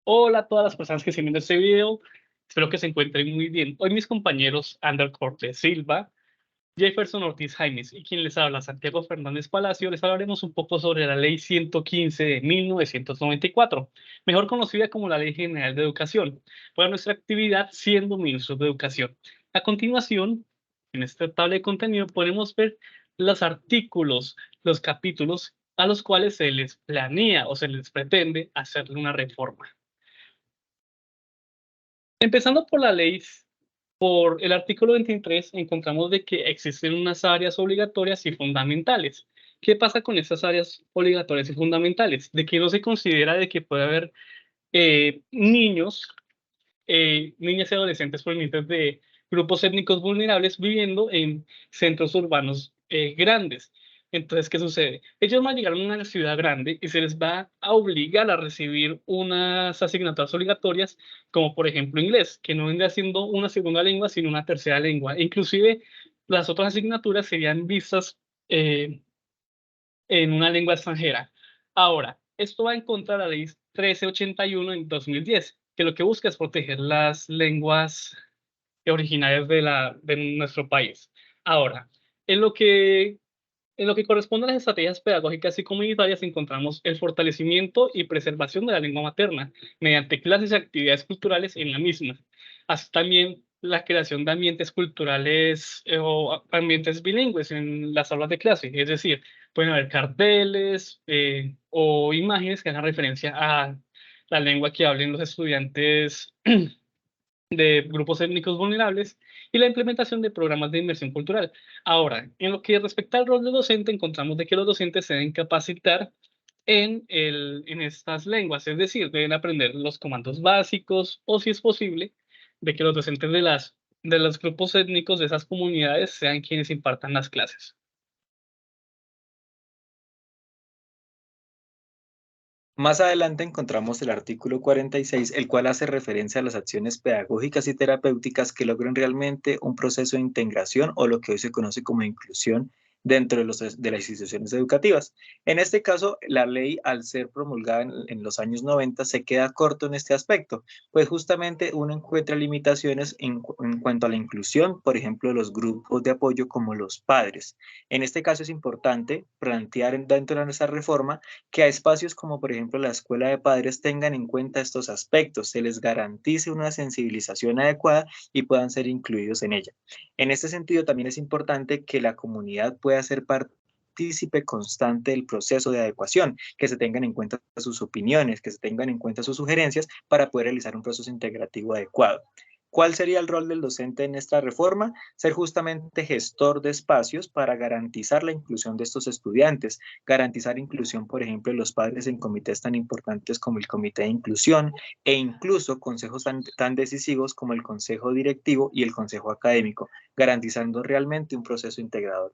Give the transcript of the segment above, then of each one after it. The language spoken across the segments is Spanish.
Hola a todas las personas que estén viendo este video. Espero que se encuentren muy bien. Hoy mis compañeros Ander Cortés Silva, Jefferson Ortiz Jaimes y quien les habla, Santiago Fernández Palacio, les hablaremos un poco sobre la Ley 115 de 1994, mejor conocida como la Ley General de Educación, para nuestra actividad siendo ministros de Educación. A continuación, en esta tabla de contenido podemos ver los artículos, los capítulos a los cuales se les planea o se les pretende hacerle una reforma. Empezando por la ley, por el artículo 23, encontramos de que existen unas áreas obligatorias y fundamentales. ¿Qué pasa con estas áreas obligatorias y fundamentales? De que no se considera de que puede haber niños, niñas y adolescentes provenientes de grupos étnicos vulnerables viviendo en centros urbanos grandes. Entonces, ¿qué sucede? Ellos van a llegar a una ciudad grande y se les va a obligar a recibir unas asignaturas obligatorias, como por ejemplo inglés, que no vendría siendo una segunda lengua, sino una tercera lengua. Inclusive, las otras asignaturas serían vistas eh, en una lengua extranjera. Ahora, esto va en contra de la ley 1381 en 2010, que lo que busca es proteger las lenguas originarias de nuestro país. Ahora, en lo que en lo que corresponde a las estrategias pedagógicas y comunitarias, encontramos el fortalecimiento y preservación de la lengua materna mediante clases y actividades culturales en la misma. Así también la creación de ambientes culturales o ambientes bilingües en las aulas de clase. Es decir, pueden haber carteles o imágenes que hagan referencia a la lengua que hablen los estudiantes de grupos étnicos vulnerables y la implementación de programas de inmersión cultural. Ahora, en lo que respecta al rol del docente, encontramos de que los docentes se deben capacitar en estas lenguas, es decir, deben aprender los comandos básicos o, si es posible, de que los docentes de los grupos étnicos de esas comunidades sean quienes impartan las clases. Más adelante encontramos el artículo 46, el cual hace referencia a las acciones pedagógicas y terapéuticas que logren realmente un proceso de integración o lo que hoy se conoce como inclusión dentro de las instituciones educativas. En este caso, la ley, al ser promulgada en los años 90, se queda corto en este aspecto, pues justamente uno encuentra limitaciones en cuanto a la inclusión, por ejemplo, de los grupos de apoyo como los padres. En este caso es importante plantear dentro de nuestra reforma que a espacios como por ejemplo la escuela de padres tengan en cuenta estos aspectos, se les garantice una sensibilización adecuada y puedan ser incluidos en ella. En este sentido, también es importante que la comunidad pueda ser partícipe constante del proceso de adecuación, que se tengan en cuenta sus opiniones, que se tengan en cuenta sus sugerencias para poder realizar un proceso integrativo adecuado. ¿Cuál sería el rol del docente en esta reforma? Ser justamente gestor de espacios para garantizar la inclusión de estos estudiantes, garantizar inclusión, por ejemplo, de los padres en comités tan importantes como el comité de inclusión e incluso consejos tan decisivos como el consejo directivo y el consejo académico, garantizando realmente un proceso integrador.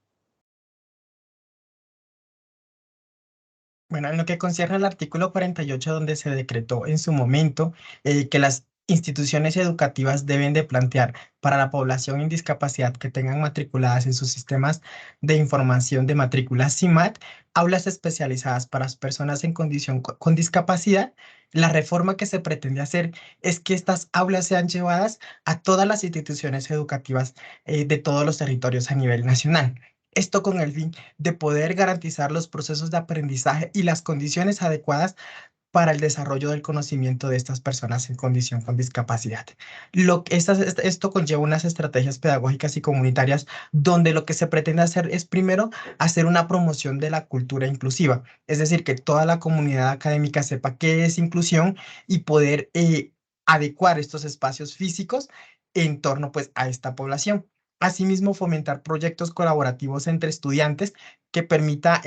Bueno, en lo que concierne al artículo 48, donde se decretó en su momento que las instituciones educativas deben de plantear para la población en discapacidad que tengan matriculadas en sus sistemas de información de matrícula CIMAT, aulas especializadas para las personas en condición con discapacidad. La reforma que se pretende hacer es que estas aulas sean llevadas a todas las instituciones educativas de todos los territorios a nivel nacional. Esto con el fin de poder garantizar los procesos de aprendizaje y las condiciones adecuadas para el desarrollo del conocimiento de estas personas en condición con discapacidad. Esto conlleva unas estrategias pedagógicas y comunitarias donde lo que se pretende hacer es primero hacer una promoción de la cultura inclusiva, es decir, que toda la comunidad académica sepa qué es inclusión y poder adecuar estos espacios físicos en torno pues a esta población. Asimismo, fomentar proyectos colaborativos entre estudiantes que permita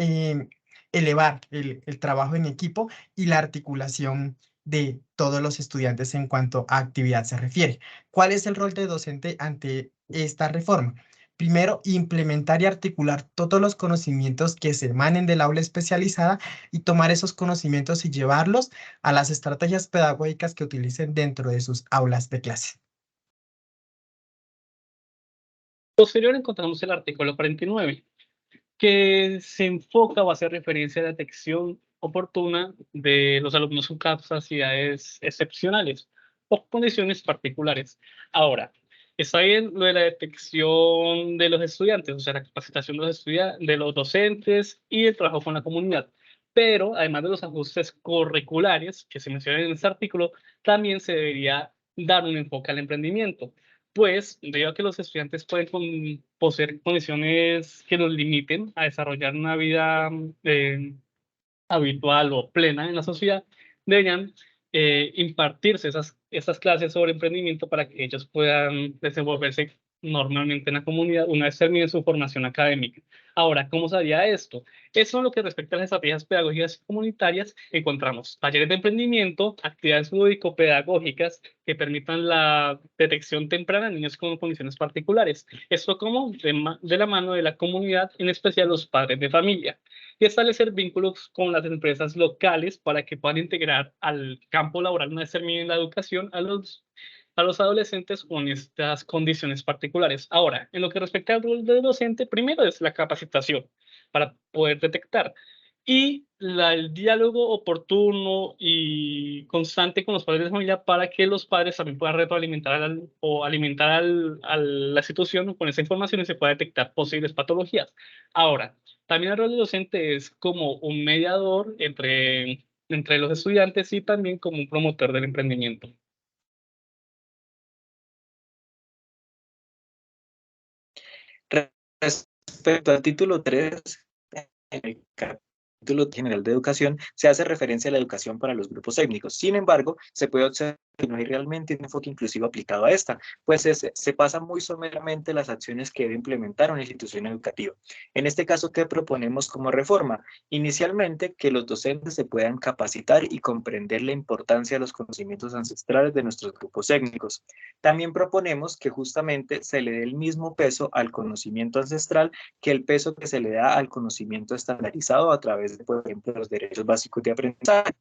elevar el trabajo en equipo y la articulación de todos los estudiantes en cuanto a actividad se refiere. ¿Cuál es el rol de docente ante esta reforma? Primero, implementar y articular todos los conocimientos que se emanen del aula especializada y tomar esos conocimientos y llevarlos a las estrategias pedagógicas que utilicen dentro de sus aulas de clase. Posterior encontramos el artículo 49, que se enfoca o hace referencia a la detección oportuna de los alumnos con capacidades excepcionales o condiciones particulares. Ahora, está bien lo de la detección de los estudiantes, o sea, la capacitación de de los docentes y el trabajo con la comunidad. Pero además de los ajustes curriculares que se mencionan en este artículo, también se debería dar un enfoque al emprendimiento, pues debido a que los estudiantes pueden poseer condiciones que los limiten a desarrollar una vida habitual o plena en la sociedad, deberían impartirse esas clases sobre emprendimiento para que ellos puedan desenvolverse normalmente en la comunidad una vez terminen su formación académica. Ahora, ¿cómo se haría esto? Eso en lo que respecta a las estrategias pedagógicas y comunitarias, encontramos talleres de emprendimiento, actividades lúdico-pedagógicas que permitan la detección temprana de niños con condiciones particulares. Esto como de la mano de la comunidad, en especial los padres de familia, y establecer vínculos con las empresas locales para que puedan integrar al campo laboral una vez terminen la educación a los adolescentes con estas condiciones particulares. Ahora, en lo que respecta al rol del docente, primero es la capacitación para poder detectar y el diálogo oportuno y constante con los padres de familia para que los padres también puedan retroalimentar o alimentar a la institución con esa información y se pueda detectar posibles patologías. Ahora, también el rol del docente es como un mediador entre los estudiantes y también como un promotor del emprendimiento. Respecto al título 3, en el capítulo general de educación, se hace referencia a la educación para los grupos étnicos. Sin embargo, se puede observar que no hay realmente un enfoque inclusivo aplicado a esta, pues se pasa muy someramente las acciones que debe implementar una institución educativa. En este caso, ¿qué proponemos como reforma? Inicialmente, que los docentes se puedan capacitar y comprender la importancia de los conocimientos ancestrales de nuestros grupos étnicos. También proponemos que justamente se le dé el mismo peso al conocimiento ancestral que el peso que se le da al conocimiento estandarizado a través de, por ejemplo, los derechos básicos de aprendizaje.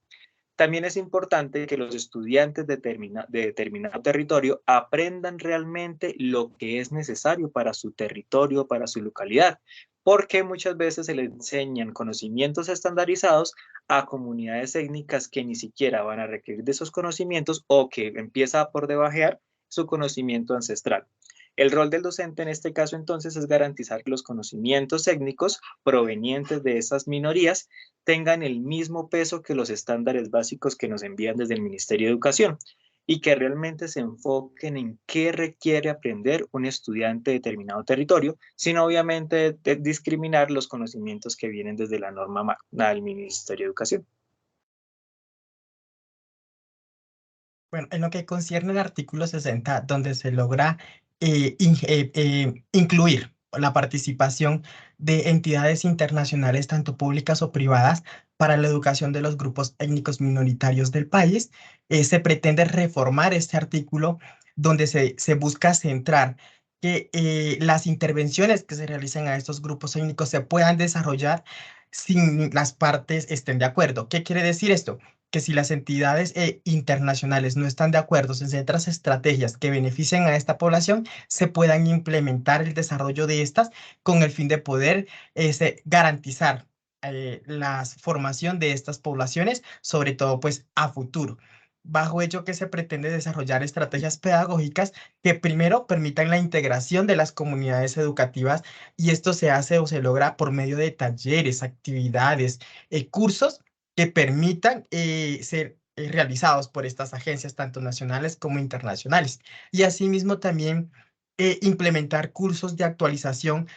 También es importante que los estudiantes de determinado territorio aprendan realmente lo que es necesario para su territorio, para su localidad, porque muchas veces se les enseñan conocimientos estandarizados a comunidades étnicas que ni siquiera van a requerir de esos conocimientos o que empieza por debajear su conocimiento ancestral. El rol del docente en este caso entonces es garantizar que los conocimientos técnicos provenientes de esas minorías tengan el mismo peso que los estándares básicos que nos envían desde el Ministerio de Educación y que realmente se enfoquen en qué requiere aprender un estudiante de determinado territorio, sin obviamente discriminar los conocimientos que vienen desde la norma magna del Ministerio de Educación. Bueno, en lo que concierne al artículo 60, donde se logra incluir la participación de entidades internacionales, tanto públicas o privadas, para la educación de los grupos étnicos minoritarios del país, se pretende reformar este artículo donde se busca centrar que las intervenciones que se realicen a estos grupos étnicos se puedan desarrollar sin las partes estén de acuerdo. ¿Qué quiere decir esto? Que si las entidades internacionales no están de acuerdo en ciertas estrategias que beneficien a esta población, se puedan implementar el desarrollo de estas con el fin de poder garantizar la formación de estas poblaciones, sobre todo pues a futuro. Bajo ello que se pretende desarrollar estrategias pedagógicas que primero permitan la integración de las comunidades educativas, y esto se hace o se logra por medio de talleres, actividades, cursos que permitan ser realizados por estas agencias, tanto nacionales como internacionales. Y asimismo también implementar cursos de actualización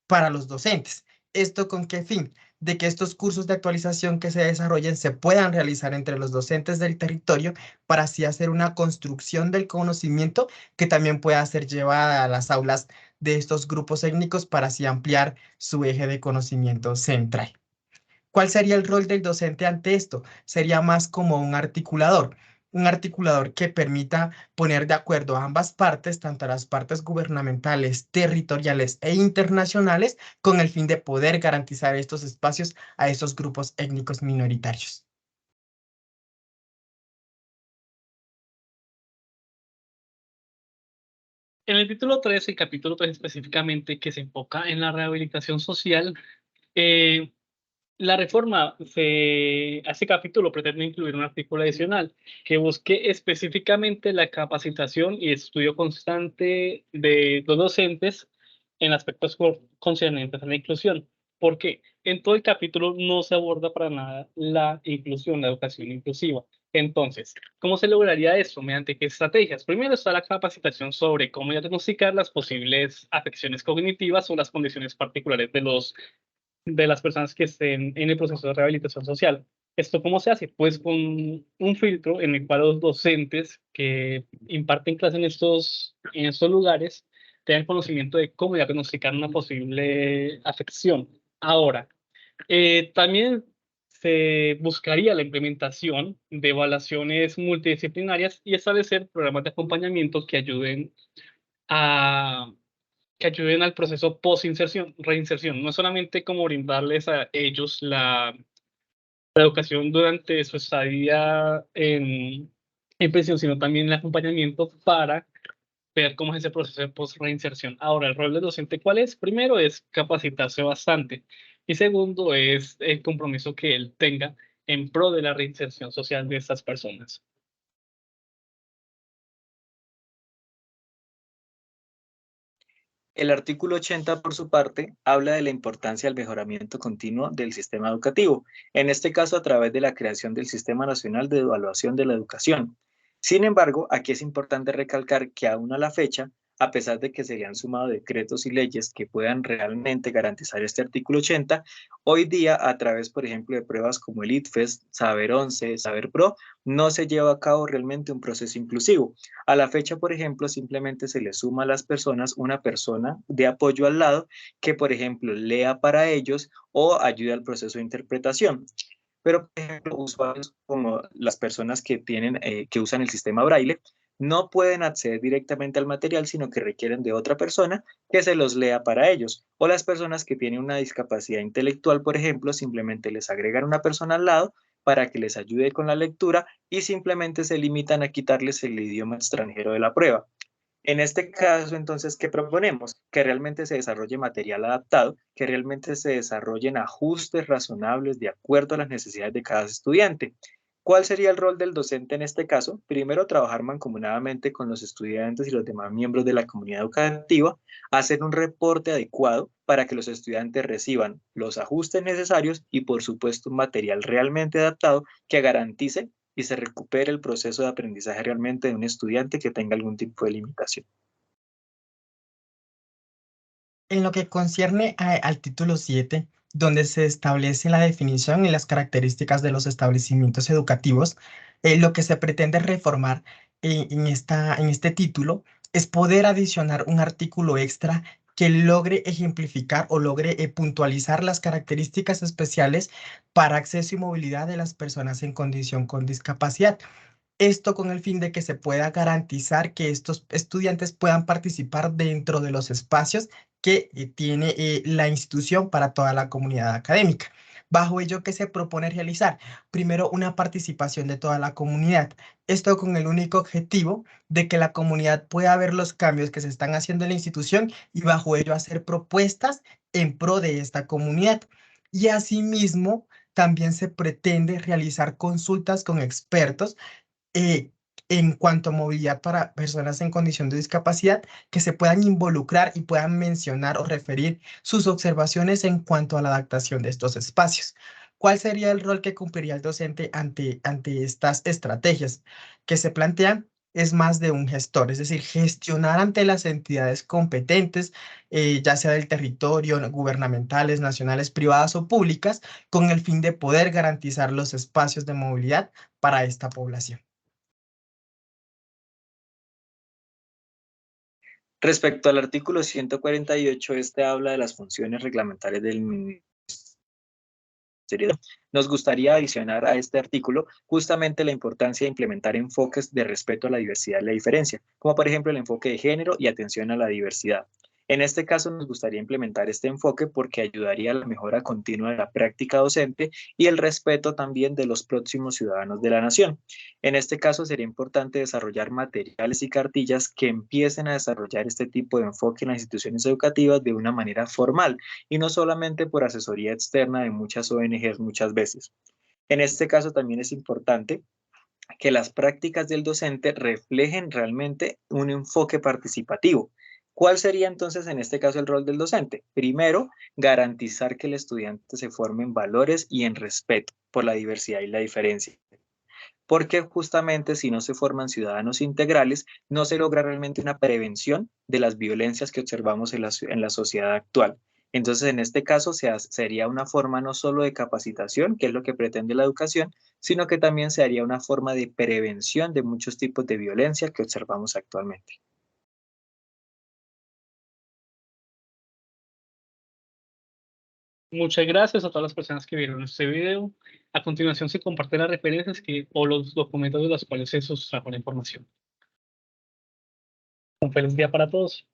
para los docentes. ¿Esto con qué fin? De que estos cursos de actualización que se desarrollen se puedan realizar entre los docentes del territorio para así hacer una construcción del conocimiento que también pueda ser llevada a las aulas de estos grupos étnicos para así ampliar su eje de conocimiento central. ¿Cuál sería el rol del docente ante esto? Sería más como un articulador que permita poner de acuerdo a ambas partes, tanto a las partes gubernamentales, territoriales e internacionales, con el fin de poder garantizar estos espacios a estos grupos étnicos minoritarios. En el título 3, el capítulo 3 específicamente, que se enfoca en la rehabilitación social, eh, La reforma a este capítulo pretende incluir un artículo adicional que busque específicamente la capacitación y estudio constante de los docentes en aspectos concernientes a la inclusión. ¿Por qué? En todo el capítulo no se aborda para nada la inclusión, la educación inclusiva. Entonces, ¿cómo se lograría esto? ¿Mediante qué estrategias? Primero está la capacitación sobre cómo diagnosticar las posibles afecciones cognitivas o las condiciones particulares de las personas que estén en el proceso de rehabilitación social. ¿Esto cómo se hace? Pues con un filtro en el cual los docentes que imparten clases en estos lugares tengan conocimiento de cómo diagnosticar una posible afección. Ahora, también se buscaría la implementación de evaluaciones multidisciplinarias y establecer programas de acompañamiento a, que ayuden al proceso post-inserción, reinserción. No es solamente como brindarles a ellos la educación durante su estadía en prisión, sino también el acompañamiento para ver cómo es ese proceso de post-reinserción. Ahora, el rol del docente, ¿cuál es? Primero es capacitarse bastante y segundo es el compromiso que él tenga en pro de la reinserción social de estas personas. El artículo 80, por su parte, habla de la importancia del mejoramiento continuo del sistema educativo, en este caso a través de la creación del Sistema Nacional de Evaluación de la Educación. Sin embargo, aquí es importante recalcar que aún a la fecha, a pesar de que se le han sumado decretos y leyes que puedan realmente garantizar este artículo 80, hoy día a través, por ejemplo, de pruebas como el ITFES, Saber 11, Saber Pro, no se lleva a cabo realmente un proceso inclusivo. A la fecha, por ejemplo, simplemente se le suma a las personas una persona de apoyo al lado que, por ejemplo, lea para ellos o ayude al proceso de interpretación. Pero, por ejemplo, usuarios como las personas que usan el sistema Braille no pueden acceder directamente al material, sino que requieren de otra persona que se los lea para ellos. O las personas que tienen una discapacidad intelectual, por ejemplo, simplemente les agregan una persona al lado para que les ayude con la lectura y simplemente se limitan a quitarles el idioma extranjero de la prueba. En este caso, entonces, ¿qué proponemos? Que realmente se desarrolle material adaptado, que realmente se desarrollen ajustes razonables de acuerdo a las necesidades de cada estudiante. ¿Cuál sería el rol del docente en este caso? Primero, trabajar mancomunadamente con los estudiantes y los demás miembros de la comunidad educativa, hacer un reporte adecuado para que los estudiantes reciban los ajustes necesarios y, por supuesto, un material realmente adaptado que garantice y se recupere el proceso de aprendizaje realmente de un estudiante que tenga algún tipo de limitación. En lo que concierne al título 7, donde se establece la definición y las características de los establecimientos educativos, lo que se pretende reformar en este título es poder adicionar un artículo extra que logre ejemplificar o logre puntualizar las características especiales para acceso y movilidad de las personas en condición con discapacidad. Esto con el fin de que se pueda garantizar que estos estudiantes puedan participar dentro de los espacios que tiene la institución para toda la comunidad académica. Bajo ello, ¿qué se propone realizar? Primero, una participación de toda la comunidad. Esto con el único objetivo de que la comunidad pueda ver los cambios que se están haciendo en la institución y bajo ello hacer propuestas en pro de esta comunidad. Y asimismo, también se pretende realizar consultas con expertos eh, en cuanto a movilidad para personas en condición de discapacidad, que se puedan involucrar y puedan mencionar o referir sus observaciones en cuanto a la adaptación de estos espacios. ¿Cuál sería el rol que cumpliría el docente ante estas estrategias que se plantean? Es más de un gestor, es decir, gestionar ante las entidades competentes, ya sea del territorio, gubernamentales, nacionales, privadas o públicas, con el fin de poder garantizar los espacios de movilidad para esta población. Respecto al artículo 148, este habla de las funciones reglamentarias del Ministerio. Nos gustaría adicionar a este artículo justamente la importancia de implementar enfoques de respeto a la diversidad y la diferencia, como por ejemplo el enfoque de género y atención a la diversidad. En este caso nos gustaría implementar este enfoque porque ayudaría a la mejora continua de la práctica docente y el respeto también de los próximos ciudadanos de la nación. En este caso sería importante desarrollar materiales y cartillas que empiecen a desarrollar este tipo de enfoque en las instituciones educativas de una manera formal y no solamente por asesoría externa de muchas ONGs muchas veces. En este caso también es importante que las prácticas del docente reflejen realmente un enfoque participativo. ¿Cuál sería entonces en este caso el rol del docente? Primero, garantizar que el estudiante se forme en valores y en respeto por la diversidad y la diferencia. Porque justamente si no se forman ciudadanos integrales, no se logra realmente una prevención de las violencias que observamos en la sociedad actual. Entonces, en este caso, sería una forma no solo de capacitación, que es lo que pretende la educación, sino que también sería una forma de prevención de muchos tipos de violencia que observamos actualmente. Muchas gracias a todas las personas que vieron este video. A continuación se comparten las referencias o los documentos de los cuales se sustrajo la información. Un feliz día para todos.